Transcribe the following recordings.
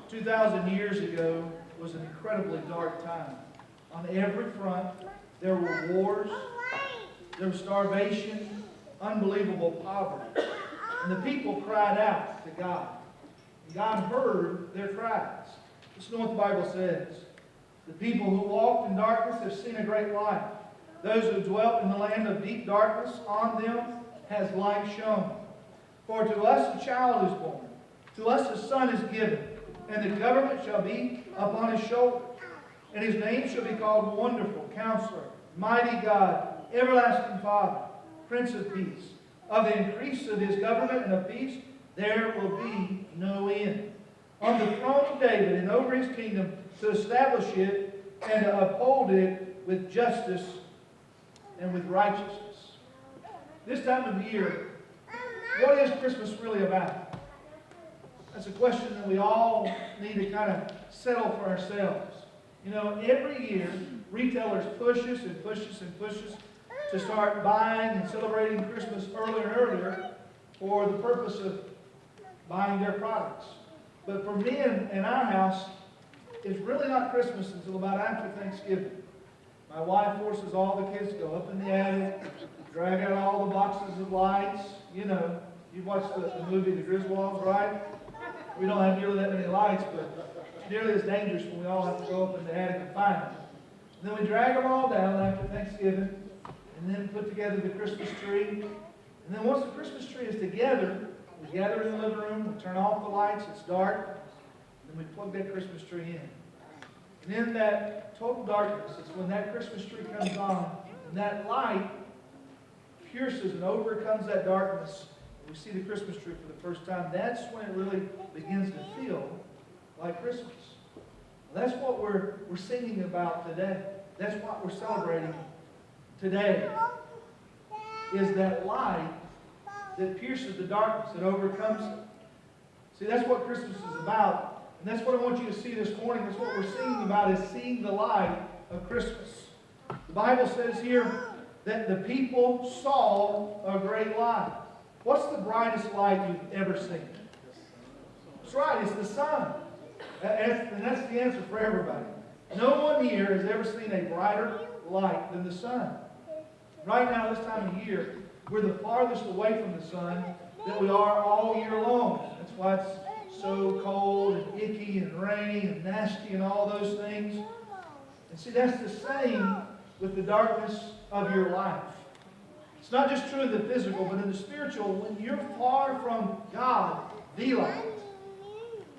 2,000 years ago was an incredibly dark time. On every front, there were wars, there was starvation, unbelievable poverty. And the people cried out to God. And God heard their cries. Listen to what the Bible says. The people who walked in darkness have seen a great light. Those who dwelt in the land of deep darkness, on them has light shone. For to us a child is born, to us a son is given, and the government shall be upon his shoulders. And his name shall be called Wonderful, Counselor, Mighty God, Everlasting Father, Prince of Peace. Of the increase of his government and of peace, there will be no end. On the throne of David and over his kingdom, to establish it and to uphold it with justice and with righteousness. This time of year, what is Christmas really about? That's a question that we all need to kind of settle for ourselves. You know, every year, retailers push us and push us and push us to start buying and celebrating Christmas earlier and earlier for the purpose of buying their products. But for me in our house, it's really not Christmas until about after Thanksgiving. My wife forces all the kids to go up in the attic, drag out all the boxes of lights. You know, you've watched the movie The Griswolds, right? We don't have nearly that many lights, but it's nearly as dangerous when we all have to go up in the attic and find them. And then we drag them all down after Thanksgiving, and then put together the Christmas tree. And then once the Christmas tree is together, we gather in the living room, we turn off the lights, it's dark, and then we plug that Christmas tree in. And in that total darkness, it's when that Christmas tree comes on, and that light pierces and overcomes that darkness, and we see the Christmas tree for the first time. That's when it really begins to feel like Christmas. That's what we're singing about today. That's what we're celebrating today, is that light that pierces the darkness, that overcomes it. See, that's what Christmas is about. And that's what I want you to see this morning. That's what we're singing about, is seeing the light of Christmas. The Bible says here that the people saw a great light. What's the brightest light you've ever seen? That's right, it's the sun. And that's the answer for everybody. No one here has ever seen a brighter light than the sun. Right now, this time of year, we're the farthest away from the sun that we are all year long. That's why it's so cold and icky and rainy and nasty and all those things. And see, that's the same with the darkness of your life. It's not just true in the physical, but in the spiritual. When you're far from God, the light,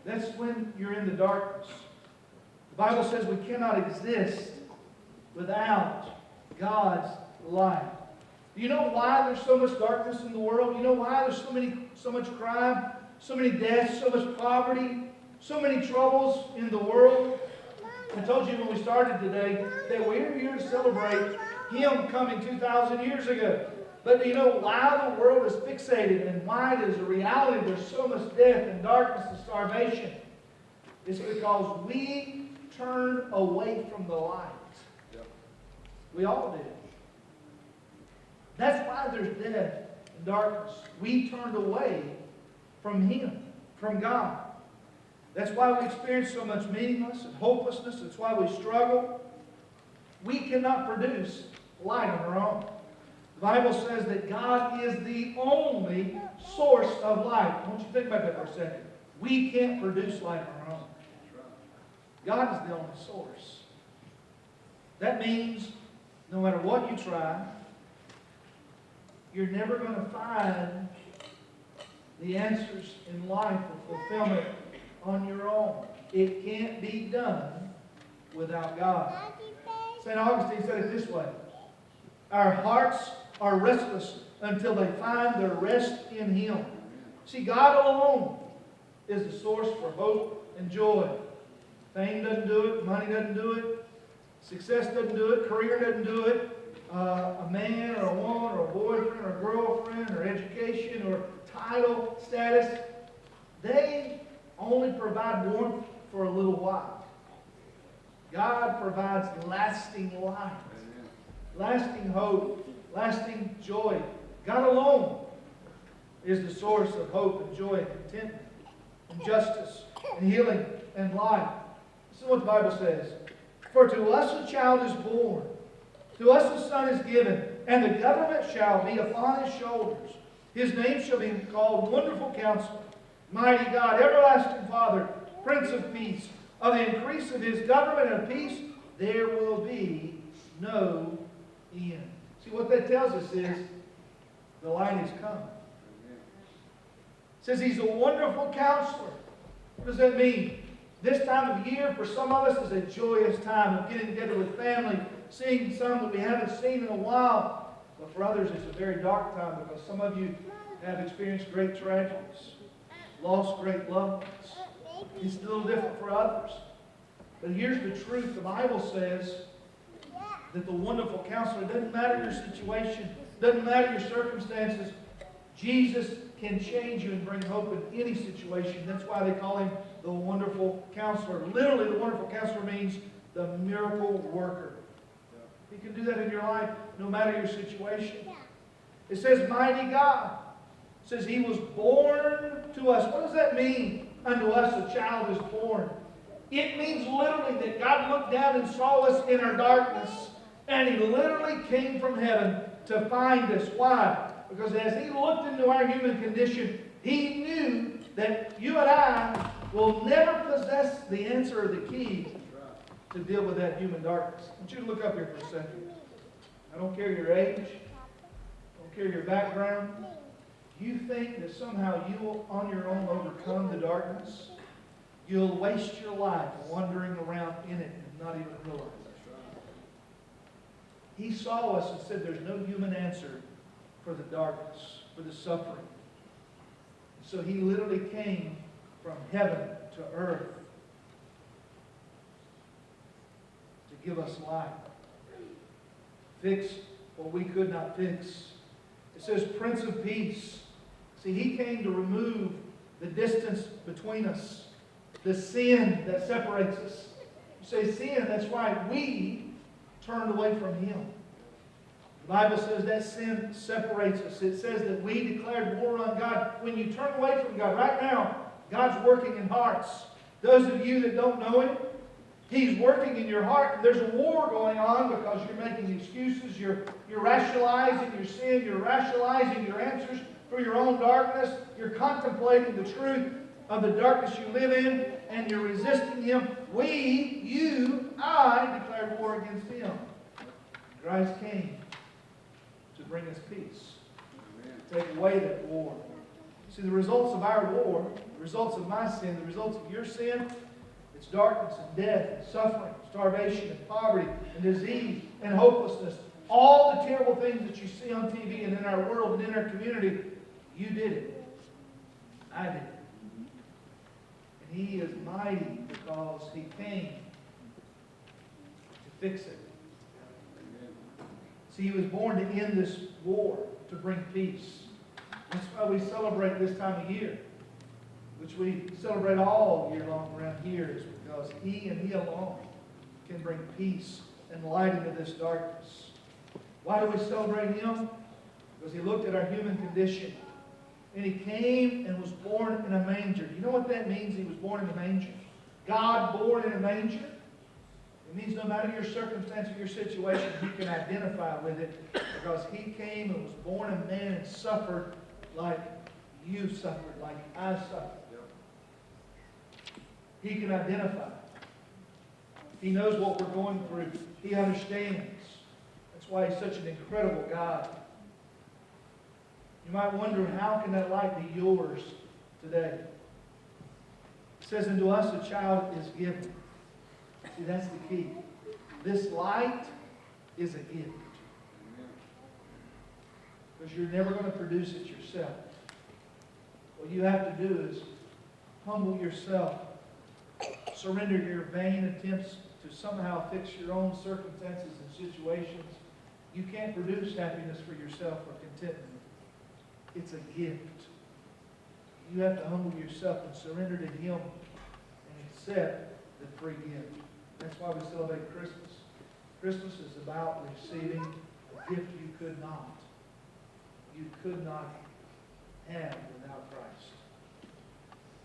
that's when you're in the darkness. The Bible says we cannot exist without God's light. Do you know why there's so much darkness in the world? You know why there's so much crime, so many deaths, so much poverty, so many troubles in the world? I told you when we started today that we're here to celebrate Him coming 2,000 years ago. But do you know why the world is fixated and why it is a reality there's so much death and darkness and starvation? It's because we turned away from the light. We all did. That's why there's death and darkness. We turned away from Him, from God. That's why we experience so much meaninglessness and hopelessness. That's why we struggle. We cannot produce light on our own. The Bible says that God is the only source of light. I want you to think about that for a second. We can't produce light on our own. God is the only source. That means no matter what you try, you're never going to find the answers in life or fulfillment on your own. It can't be done without God. St. Augustine said it this way: our hearts are restless until they find their rest in Him. See, God alone is the source for hope and joy. Fame doesn't do it. Money doesn't do it. Success doesn't do it. Career doesn't do it. A man or a woman or a boyfriend or a girlfriend or education or title, status, they only provide warmth for a little while. God provides lasting light, lasting hope, lasting joy. God alone is the source of hope and joy and contentment and justice and healing and life. This is what the Bible says. For to us a child is born, to us a son is given, and the government shall be upon his shoulders. His name shall be called Wonderful Counselor, Mighty God, Everlasting Father, Prince of Peace. Of the increase of his government and peace, there will be no end. See, what that tells us is the light has come. It says he's a wonderful counselor. What does that mean? This time of year, for some of us, is a joyous time of getting together with family, seeing some that we haven't seen in a while. But for others, it's a very dark time because some of you have experienced great tragedies, lost great loved ones. It's a little different for others. But here's the truth. The Bible says that the wonderful counselor, it doesn't matter your situation, doesn't matter your circumstances, Jesus can change you and bring hope in any situation. That's why they call him the wonderful counselor. Literally, the wonderful counselor means the miracle worker. He can do that in your life no matter your situation. It says, Mighty God. It says he was born to us. What does that mean? Unto us a child is born. It means literally that God looked down and saw us in our darkness, and he literally came from heaven to find us. Why? Because as he looked into our human condition, he knew that you and I will never possess the answer or the key to deal with that human darkness. I want you to look up here for a second. I don't care your age. I don't care your background. You think that somehow you will on your own overcome the darkness? You'll waste your life wandering around in it and not even realize it. He saw us and said there's no human answer for the darkness, for the suffering. So he literally came from heaven to earth to give us life. Fix what we could not fix. It says Prince of Peace. See, he came to remove the distance between us, the sin that separates us. You say sin, that's right. We turned away from him. The Bible says that sin separates us. It says that we declared war on God. When you turn away from God, right now, God's working in hearts. Those of you that don't know him, he's working in your heart. There's a war going on because you're making excuses. You're rationalizing your sin. You're rationalizing your answers for your own darkness. You're contemplating the truth of the darkness you live in, and you're resisting him. We, you, I declared war against him. Christ came to bring us peace. Take away that war. See, the results of our war, the results of my sin, the results of your sin, it's darkness and death and suffering, starvation and poverty and disease and hopelessness. All the terrible things that you see on TV and in our world and in our community, you did it. I did it. And he is mighty because he came to fix it. See, he was born to end this war, to bring peace. That's why we celebrate this time of year, which we celebrate all year long around here, is because he and he alone can bring peace and light into this darkness. Why do we celebrate him? Because he looked at our human condition. And he came and was born in a manger. You know what that means? He was born in a manger. God born in a manger. It means no matter your circumstance or your situation, you can identify with it because he came and was born a man and suffered like you suffered, like I suffered. He can identify. He knows what we're going through. He understands. That's why he's such an incredible God. You might wonder, how can that light be yours today? It says, unto us a child is given. See, that's the key. This light is a gift. Because you're never going to produce it yourself. What you have to do is humble yourself. Surrender your vain attempts to somehow fix your own circumstances and situations. You can't produce happiness for yourself or contentment. It's a gift. You have to humble yourself and surrender to him and accept the free gift. That's why we celebrate Christmas. Christmas is about receiving a gift you could not. You could not have without Christ.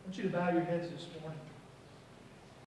want you to bow your heads this morning.